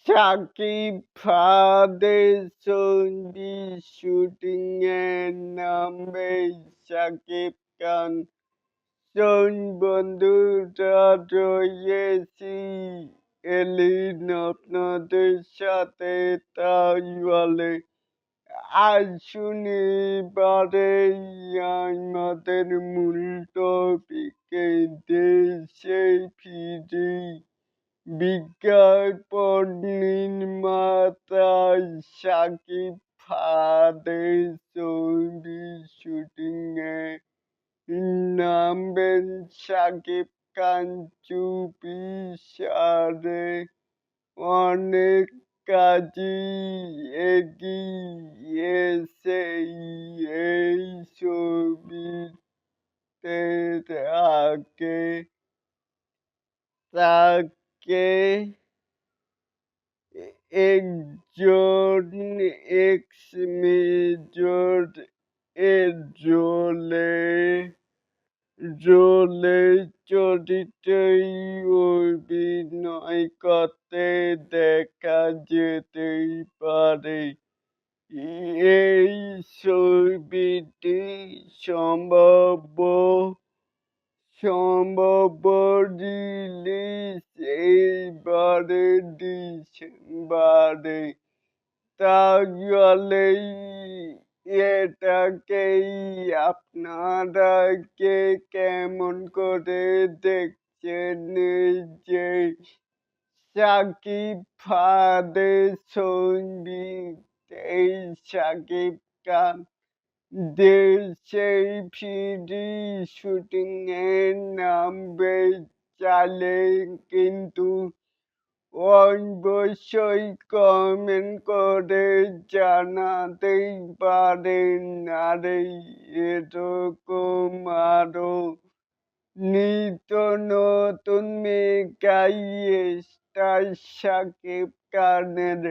সাকিব ফাদের ছবি শুটিংয়ে নামবে শাকিব খান। বন্ধুরা রয়েছি এলিন আপনাদের সাথে, তাই বলে আসুন এবারে আমাদের মূল টপিকে দেশে ফিরি। বিজ্ঞাপন নির্মাতা শাকিব ফাদের ছবি শুটিংয়ে নামবেন শাকিব খান। চুপি সারে অনেক কাজই এগিয়েছে এই ছবিতে। আগে তাকে একজন এক্স মেজর এর রোলে চরিত্রেই অভিনয় করতে দেখা যেতেই পারে। এই ছবিটি সম্ভাব্য রিলিজ এইবারে ডিসেম্বরে। তাহলে এটাকেই আপনারা কেমন করে দেখছেন? এই যে শাকিব ফাদের ছবি, এই শাকিব খান দেশে ফিরি শুটিং এর নামবে, চাইলে কিন্তু অবশ্যই কমেন্ট করে জানাতেই পারেন। আর এরকম আরো নিত্য নতুন মেগা স্টার শাকিব খানের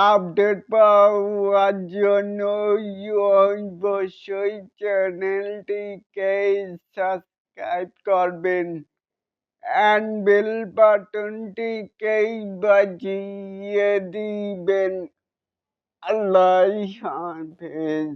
আপডেট পাওয়ার জন্য অবশ্যই চ্যানেলটিকে সাবস্ক্রাইব করবেন and বেল বাটনটিকে বাজিয়ে দিবেন। আল্লাহ হাফেজ।